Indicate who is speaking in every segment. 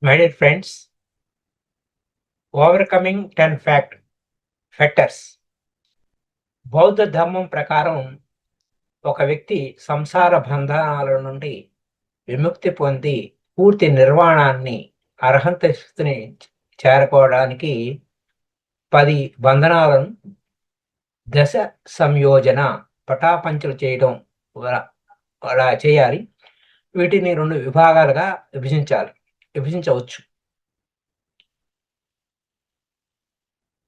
Speaker 1: My dear friends, overcoming 10 factors. బౌద్ధ ధర్మం ప్రకారం ఒక వ్యక్తి సంసార బంధనాల నుండి విముక్తి పొంది పూర్తి నిర్వాణాన్ని, అర్హంత స్థితిని చేరుకోవడానికి 10 బంధనాలను దశ సంయోజన పటాపంచలు చేయడం అలా చేయాలి. వీటిని 2 విభాగాలుగా విభజించవచ్చు.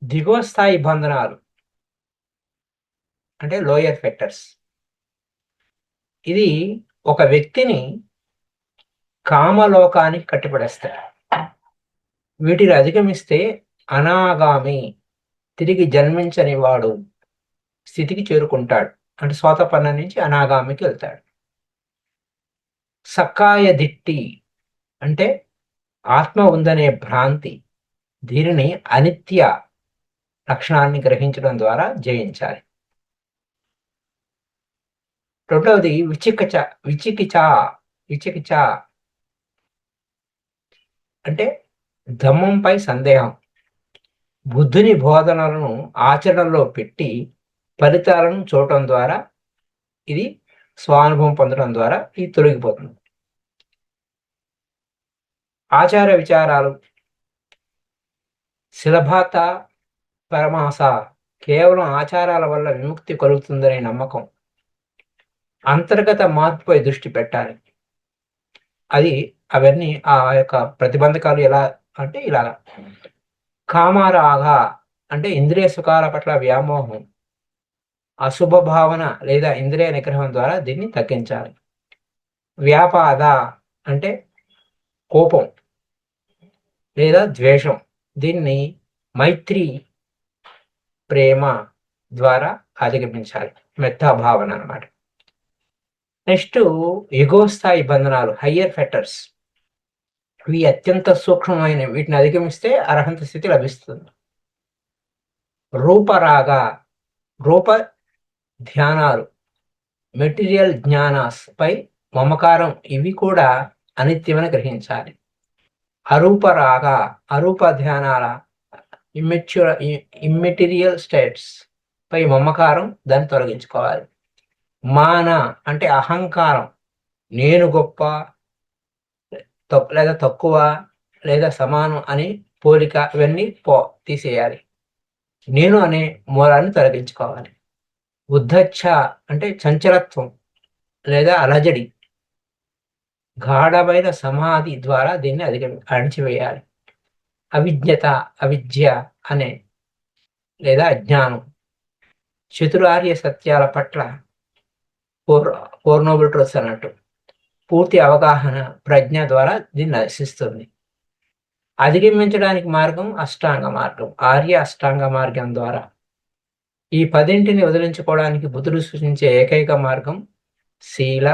Speaker 1: దిగువ స్థాయి బంధనాలు అంటే లోయర్ ఫ్యాక్టర్స్. ఇది ఒక వ్యక్తిని కామలోకానికి కట్టిపడేస్తాయి. వీటిని అధిగమిస్తే అనాగామి, తిరిగి జన్మించని వాడు స్థితికి చేరుకుంటాడు. అంటే సోతపన్న నుంచి అనాగామికి వెళ్తాడు. సక్కాయ దిట్టి అంటే ఆత్మ ఉందనే భ్రాంతి, దీనిని అనిత్య లక్షణాన్ని గ్రహించడం ద్వారా జయించాలి. రెండవది విచికిచ అంటే ధమ్మంపై సందేహం. బుద్ధుని బోధనలను ఆచరణలో పెట్టి ఫలితాలను చూడటం ద్వారా, ఇది స్వానుభవం పొందడం ద్వారా ఇది తొలగిపోతుంది. ఆచార విచారాలు, శిలభాత పరమాస, కేవలం ఆచారాల వల్ల విముక్తి కలుగుతుందనే నమ్మకం. అంతర్గత మార్పుపై దృష్టి పెట్టాలి. అవన్నీ ఆ యొక్క ప్రతిబంధకాలు ఎలా అంటే ఇలాగా. కామరాగ అంటే ఇంద్రియ సుఖాల పట్ల వ్యామోహం, అశుభ భావన లేదా ఇంద్రియ నిగ్రహం ద్వారా దీన్ని తగ్గించాలి. వ్యాపాద అంటే కోపం లేదా ద్వేషం, దీన్ని మైత్రి ప్రేమ ద్వారా అధిగమించాలి. మెత్తా భావన అన్నమాట. నెక్స్ట్ ఎగో స్థాయి బంధనాలు, హయ్యర్ ఫ్యాక్టర్స్. ఇవి అత్యంత సూక్ష్మమైన, వీటిని అధిగమిస్తే అర్హంత స్థితి లభిస్తుంది. రూపరాగ, రూప ధ్యానాలు, మెటీరియల్ జ్ఞానాస్ పై మమకారం, ఇవి కూడా అనిత్యమని గ్రహించాలి. అరూపరాగ, అరూప ధ్యానాల, ఇమ్మెటీరియల్ స్టేట్స్ పై మమకారం, దాన్ని తొలగించుకోవాలి. మాన అంటే అహంకారం, నేను గొప్ప లేదా తక్కువ లేదా సమానం అని పోలిక, ఇవన్నీ తీసేయాలి. నేను అనే మూలాన్ని తొలగించుకోవాలి. ఉద్ధచ్చ అంటే చంచలత్వం లేదా అలజడి, గాఢమైన సమాధి ద్వారా దీన్ని అణిచివేయాలి. అవిద్య అనే లేదా అజ్ఞానం, చతురార్య సత్యాల పట్ల ఫోర్ నోబుల్ ట్రూత్స్ అన్నట్టు పూర్తి అవగాహన, ప్రజ్ఞ ద్వారా దీన్ని నశిస్తుంది. అధిగమించడానికి మార్గం అష్టాంగ మార్గం, ఆర్య అష్టాంగ మార్గం ద్వారా. ఈ 10ంటిని వదిలించుకోవడానికి బుద్ధుడు సూచించే ఏకైక మార్గం శీల,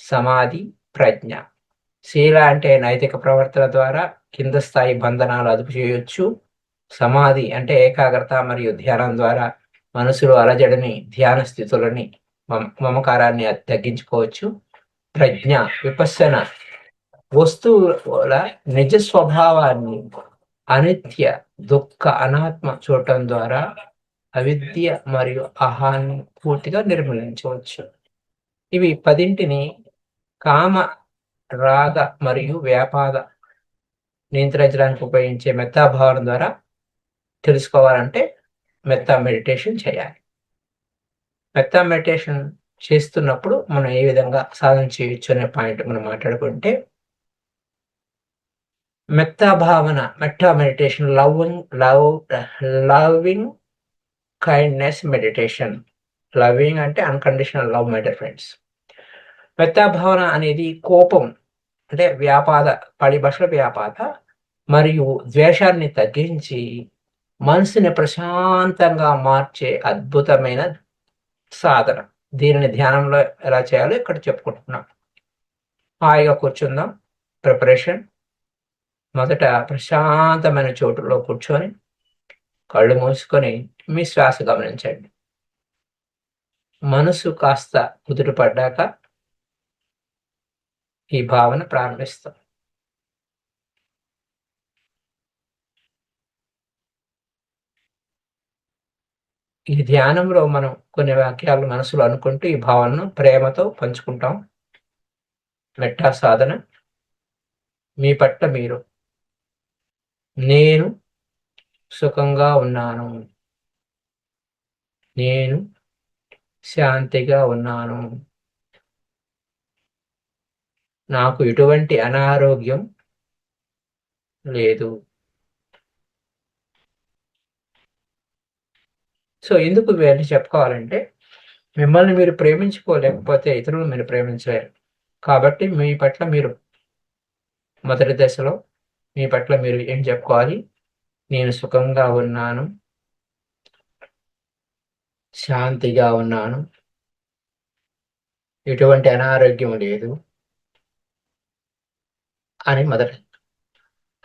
Speaker 1: సమాధి, ప్రజ్ఞ. శీల అంటే నైతిక ప్రవర్తన ద్వారా కింద స్థాయి బంధనాలు అదుపు చేయొచ్చు. సమాధి అంటే ఏకాగ్రత మరియు ధ్యానం ద్వారా మనసులో అలజడిని, ధ్యాన స్థితులని, మమకారాన్ని తగ్గించుకోవచ్చు. ప్రజ్ఞ, విపස්සన, వస్తువుల నిజ స్వభావాన్ని, అనిత్య, దుఃఖ, అనాత్మ చూడటం ద్వారా అవిద్య మరియు అహాన్ని పూర్తిగా నిర్మూలించవచ్చు. ఇవి 10ంటిని కామ, రాగ మరియు వ్యాపాద నియంత్రించడానికి ఉపయోగించే మెత్తా భావన ద్వారా తెలుసుకోవాలంటే మెత్తా మెడిటేషన్ చేయాలి. మెత్తా మెడిటేషన్ చేస్తున్నప్పుడు మనం ఏ విధంగా సాధన చేయొచ్చు అనే పాయింట్ మనం మాట్లాడుకుంటే, మెత్తా భావన, మెట్టా meditation, loving kindness meditation. Loving అంటే unconditional love, my dear friends. మెత్తా భావన అనేది కోపం అంటే వ్యాపాద, పరిభాషల వ్యాపాద మరియు ద్వేషాన్ని తగ్గించి మనసుని ప్రశాంతంగా మార్చే అద్భుతమైన సాధన. దీనిని ధ్యానంలో ఎలా చేయాలో ఇక్కడ చెప్పుకుంటున్నాం. హాయిగా కూర్చుందాం. ప్రిపరేషన్: మొదట ప్రశాంతమైన చోటులో కూర్చొని కళ్ళు మూసుకొని మీ శ్వాస గమనించండి. మనసు కాస్త కుదుటపడ్డాక ఈ భావన ప్రారంభిస్తాం. ఈ ధ్యానంలో మనం కొన్ని వాక్యాలు మనసులో అనుకుంటూ ఈ భావనను ప్రేమతో పంచుకుంటాం. మెట్టా సాధన. మీ పట్ల మీరు. నేను సుఖంగా ఉన్నాను. నేను శాంతిగా ఉన్నాను. నాకు ఎటువంటి అనారోగ్యం లేదు. సో, ఎందుకు ఇవన్నీ చెప్పుకోవాలంటే, మిమ్మల్ని మీరు ప్రేమించుకోలేకపోతే ఇతరులను మీరు ప్రేమించలేరు. కాబట్టి మీ పట్ల మీరు మొదటి దశలో మీ పట్ల మీరు ఏం చెప్పుకోవాలి? నేను సుఖంగా ఉన్నాను. శాంతిగా ఉన్నాను. ఎటువంటి అనారోగ్యం లేదు అని మొదటి.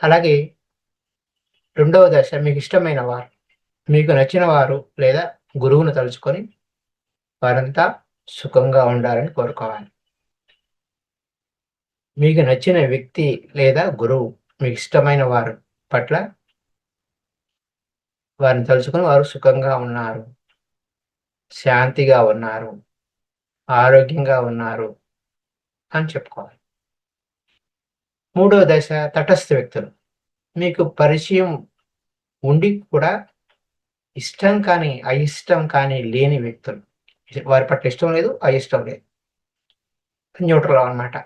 Speaker 1: అలాగే రెండవ దశ మీకిష్టమైన వారు, మీకు నచ్చిన వారు లేదా గురువును తలుచుకొని వారంతా సుఖంగా ఉండాలని కోరుకోవాలి. మీకు నచ్చిన వ్యక్తి లేదా గురువు మీకిష్టమైన వారు పట్ల వారిని తలుచుకొని వారు సుఖంగా ఉన్నారు, శాంతిగా ఉన్నారు, ఆరోగ్యంగా ఉన్నారు అని చెప్పుకోవాలి. మూడో దశ తటస్థ వ్యక్తులు. మీకు పరిచయం ఉండి కూడా ఇష్టం కానీ, అయిష్టం కానీ లేని వ్యక్తులు. వారి పట్ల ఇష్టం లేదు, అయిష్టం లేదు. న్యూట్రల్ అన్నమాట.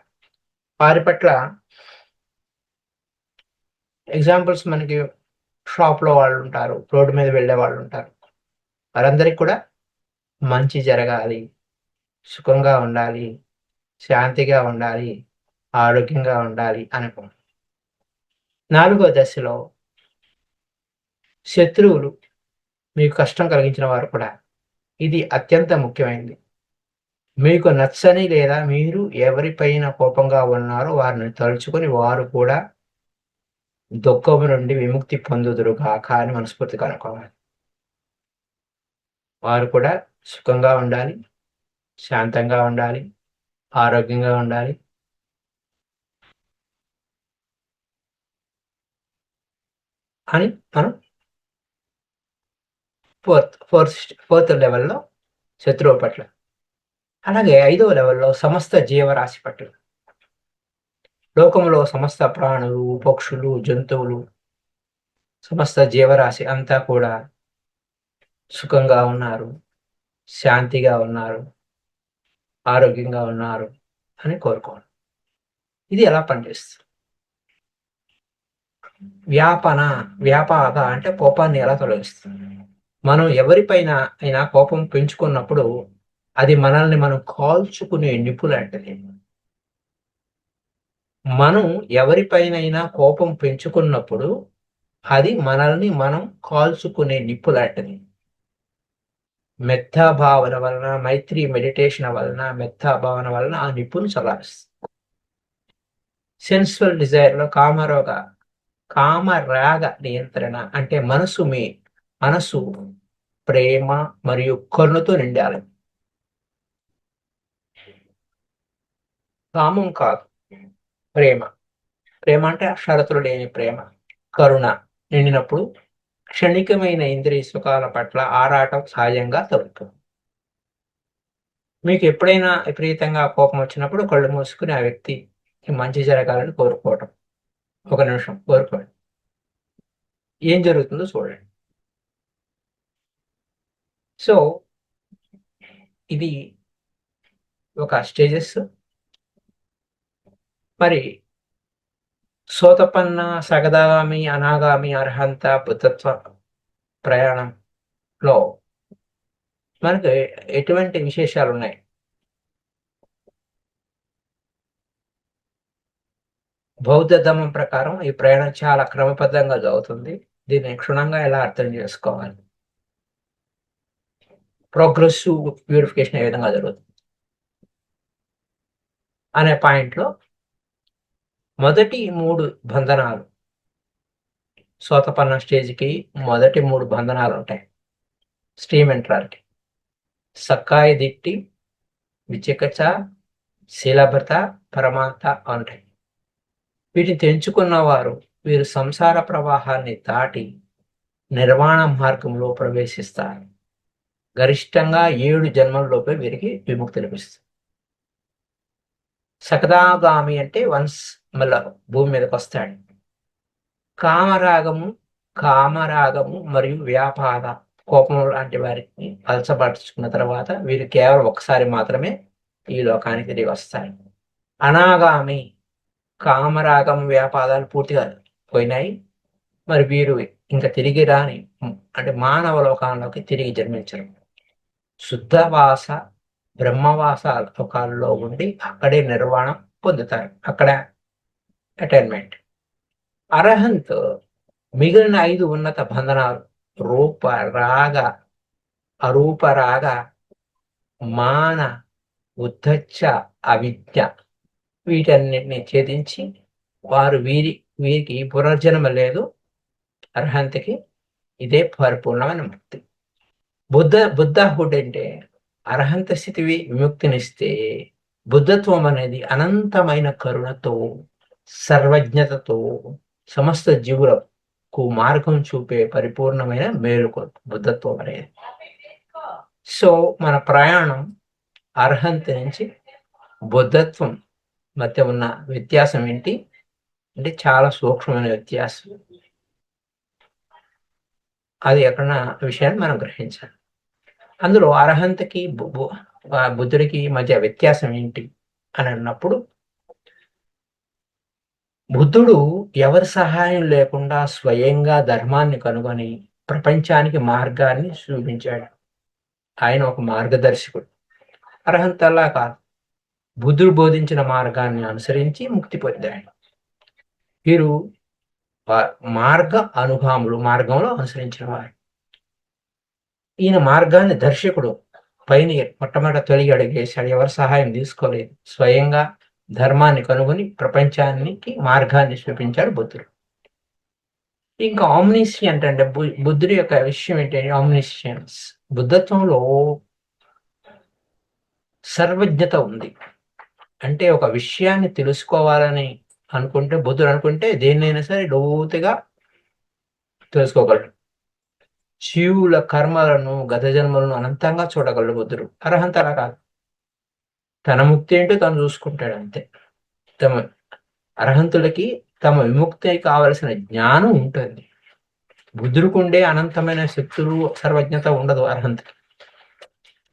Speaker 1: వారి పట్ల ఎగ్జాంపుల్స్ మనకి షాప్‌లో వాళ్ళుంటారు, రోడ్డు మీద వెళ్ళే వాళ్ళుంటారు. వారందరికి కూడా మంచి జరగాలి, సుఖంగా ఉండాలి, శాంతిగా ఉండాలి, ఆరోగ్యంగా ఉండాలి అనుకో. నాలుగో దశలో శత్రువులు, మీకు కష్టం కలిగించిన వారు కూడా. ఇది అత్యంత ముఖ్యమైనది. మీకు నచ్చని లేదా మీరు ఎవరిపైన కోపంగా ఉన్నారో వారిని తలుచుకొని వారు కూడా దుఃఖము నుండి విముక్తి పొందుదురుగాక అని మనస్ఫూర్తిగా అనుకోవాలి. వారు కూడా సుఖంగా ఉండాలి, శాంతంగా ఉండాలి, ఆరోగ్యంగా ఉండాలి. అని మనం ఫోర్త్ లెవెల్‌లో శత్రువు పట్ల. అలాగే ఐదవ లెవెల్‌లో సమస్త జీవరాశి పట్ల. లోకంలో సమస్త ప్రాణులు, పక్షులు, జంతువులు, సమస్త జీవరాశి అంతా కూడా సుఖంగా ఉన్నారు, శాంతిగా ఉన్నారు, ఆరోగ్యంగా ఉన్నారు అని కోరుకోవాలి. ఇది ఎలా పనిచేస్తుంది? వ్యాపాద అంటే కోపాన్ని ఎలా తొలగిస్తుంది? మనం ఎవరిపైన అయినా కోపం పెంచుకున్నప్పుడు అది మనల్ని మనం కాల్చుకునే నిప్పు లాంటిది. మనం ఎవరిపైనైనా కోపం పెంచుకున్నప్పుడు అది మనల్ని మనం కాల్చుకునే నిప్పు లాంటిది. మెత్తా భావన వలన, మైత్రి మెడిటేషన్ వలన, మెత్తా భావన వలన ఆ నిప్పును చల్లారుస్తుంది. సెన్సువల్ డిజైర్‌లో కామరాగ నియంత్రణ అంటే మనసు ప్రేమ మరియు కరుణతో నిండాలి. కామం కాదు, ప్రేమ. ప్రేమ అంటే షరతులు లేని ప్రేమ. కరుణ నిండినప్పుడు క్షణికమైన ఇంద్రియ సుఖాల పట్ల ఆరాటం సహజంగా తగ్గుతుంది. మీకు ఎప్పుడైనా విపరీతంగా కోపం వచ్చినప్పుడు కళ్ళు మూసుకుని ఆ వ్యక్తికి మంచి జరగాలని కోరుకోవటం. ఒక నిమిషం కోరుకోండి. ఏం జరుగుతుందో చూడండి. సో, ఇది ఒక స్టేజెస్. మరి సోతపన్న, సగదాగామి, అనాగామి, అర్హంత, బుద్ధత్వ ప్రయాణంలో మనకి ఎటువంటి విశేషాలున్నాయి? బౌద్ధ ధర్మం ప్రకారం ఈ ప్రయాణం చాలా క్రమబద్ధంగా జరుగుతుంది. దీన్ని క్షుణ్ణంగా ఎలా అర్థం చేసుకోవాలి? ప్రోగ్రెసివ్ ప్యూరిఫికేషన్ ఏ విధంగా జరుగుతుంది? అనే పాయింట్‌లో మొదటి 3 బంధనాలు సోతపన్న స్టేజ్‌కి మొదటి 3 బంధనాలుంటాయి. స్టీమ్ ఎంట్రార్‌కి. సక్కాయ దిట్టి, విచికిత్స, శీలభ్రత, పరమార్థ ఉంటాయి. వీటిని తెంచుకున్నవారు వీరు సంసార ప్రవాహాన్ని దాటి నిర్వాణ మార్గంలో ప్రవేశిస్తారు. గరిష్టంగా 7 జన్మల్లోపే వీరికి విముక్తి లభిస్తుంది. సకదాగామి అంటే వన్స్ మళ్ళా భూమి మీదకొస్తాడు. కామరాగము మరియు వ్యాపార కోపం లాంటి వారిని అలసపరుచుకున్న తర్వాత వీరు కేవలం ఒక్కసారి మాత్రమే ఈ లోకానికి తిరిగి వస్తారు. అనాగామి కామరాగం వ్యాపారాలు పూర్తిగా పోయినాయి. మరి వీరు ఇంకా తిరిగి రాని అంటే మానవ లోకాల్లోకి తిరిగి జన్మించరు. శుద్ధవాస బ్రహ్మవాస లోకాల్లో ఉండి అక్కడే నిర్వాణం పొందుతారు. అక్కడ అటైన్మెంట్. అర్హంత్ మిగిలిన 5 ఉన్నత బంధనాలు రూప రాగ అరూప రాగ మాన ఉద్ధచ్చ అవిద్య వీటన్నిటిని ఛేదించి వారు వీరికి పునర్జన్మ లేదు. అర్హంతకి ఇదే పరిపూర్ణమైన ముక్తి. బుద్ధహుడ్ అంటే అర్హంత స్థితి విముక్తినిస్తే బుద్ధత్వం అనేది అనంతమైన కరుణతో సర్వజ్ఞతతో సమస్త జీవులకు మార్గం చూపే పరిపూర్ణమైన మేలుకొల్పు బుద్ధత్వం అనేది. సో మన ప్రయాణం అర్హంత నుంచి బుద్ధత్వం మధ్య ఉన్న వ్యత్యాసం ఏంటి అంటే చాలా సూక్ష్మమైన వ్యత్యాసం. అది ఎక్కడ విషయాన్ని మనం గ్రహించాలి. అందులో అర్హంతకి బుద్ధుడికి మధ్య వ్యత్యాసం ఏంటి అని అన్నప్పుడు, బుద్ధుడు ఎవరి సహాయం లేకుండా స్వయంగా ధర్మాన్ని కనుగొని ప్రపంచానికి మార్గాన్ని చూపించాడు. ఆయన ఒక మార్గదర్శకుడు. అర్హంత అలా కాదు. బుద్ధుడు బోధించిన మార్గాన్ని అనుసరించి ముక్తి పొందాడు. వీరు మార్గంలో అనుసరించిన వారు. ఈయన మార్గాన్ని దర్శకుడు పైన మొట్టమొదట తొలి అడిగేశాడు. ఎవరి సహాయం తీసుకోలేదు. స్వయంగా ధర్మాన్ని కనుగొని ప్రపంచానికి మార్గాన్ని చూపించాడు బుద్ధుడు. ఇంకా ఆమ్నిషియంట్ అంటే బుద్ధుడి యొక్క విషయం ఏంటంటే ఆమ్నిషియన్స్. బుద్ధత్వంలో సర్వజ్ఞత ఉంది. అంటే ఒక విషయాన్ని తెలుసుకోవాలని అనుకుంటే బుద్ధుడు అనుకుంటే దేన్నైనా సరే లోతుగా తెలుసుకోగలడు. జీవుల కర్మలను గత జన్మలను అనంతంగా చూడగలడు బుద్ధుడు. అర్హంత అలా కాదు. తన ముక్తి ఏంటో తను చూసుకుంటాడు అంతే. అర్హంతులకి తమ విముక్తి కావలసిన జ్ఞానం ఉంటుంది. బుద్ధుడికి ఉండే అనంతమైన శక్తులు సర్వజ్ఞత ఉండదు అర్హంతకి.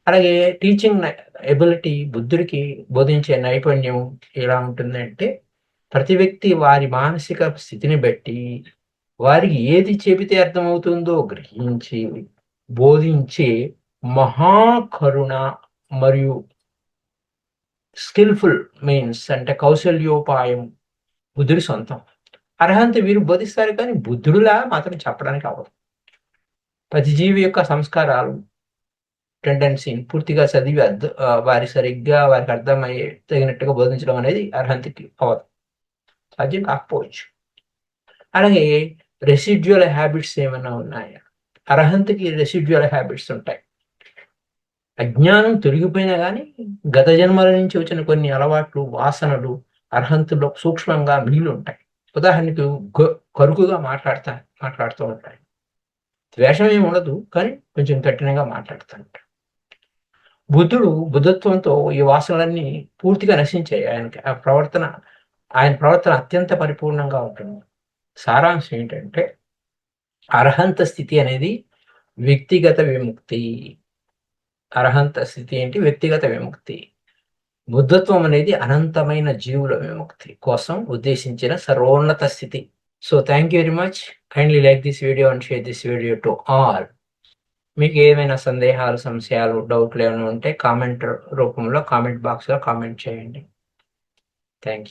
Speaker 1: అలాగే టీచింగ్ ఎబిలిటీ బుద్ధుడికి బోధించే నైపుణ్యం ఎలా ఉంటుందంటే ప్రతి వ్యక్తి వారి మానసిక స్థితిని బట్టి వారికి ఏది చెబితే అర్థమవుతుందో గ్రహించి బోధించే మహాకరుణ మరియు స్కిల్ఫుల్ మీన్స్ అంటే కౌశల్యోపాయం బుద్ధుడి సొంతం. అర్హంత వీరు బోధిస్తారు కానీ బుద్ధుడిలా మాత్రం చెప్పడానికి అవ్వదు. ప్రతి జీవి యొక్క సంస్కారాలు టెండెన్సీని పూర్తిగా చదివి వారికి అర్థమయ్యే తగినట్టుగా బోధించడం అనేది అర్హంతకి అవ్వదు, సాధ్యం కాకపోవచ్చు. అలాగే రెసిడ్యువల్ హ్యాబిట్స్ ఏమైనా ఉన్నాయా? అర్హంతకి రెసిడ్యువల్ హ్యాబిట్స్ ఉంటాయి. అజ్ఞానం తొలగిపోయినా కానీ గత జన్మల నుంచి వచ్చిన కొన్ని అలవాట్లు వాసనలు అర్హంతుల్లో సూక్ష్మంగా మిగిలి ఉంటాయి. ఉదాహరణకు కరుకుగా మాట్లాడుతూ ఉంటాయి. ద్వేషం ఏమి ఉండదు కానీ కొంచెం కఠినంగా మాట్లాడుతూ ఉంటాయి. బుద్ధత్వంతో ఈ వాసనలన్నీ పూర్తిగా నశించాయి. ఆయన ప్రవర్తన అత్యంత పరిపూర్ణంగా ఉంటుంది. సారాంశం ఏంటంటే అర్హంత స్థితి అనేది వ్యక్తిగత విముక్తి. అర్హంత స్థితి ఏంటి? వ్యక్తిగత విముక్తి. బుద్ధత్వం అనేది అనంతమైన జీవుల విముక్తి కోసం ఉద్దేశించిన సర్వోన్నత స్థితి. So thank you very much. Kindly like this video and share this video to all. మీకు ఏమైనా సందేహాలు, సంశయాలు, డౌట్లు ఏమైనా ఉంటే కామెంట్ రూపంలో కామెంట్ బాక్స్లో కామెంట్ చేయండి. Thank you.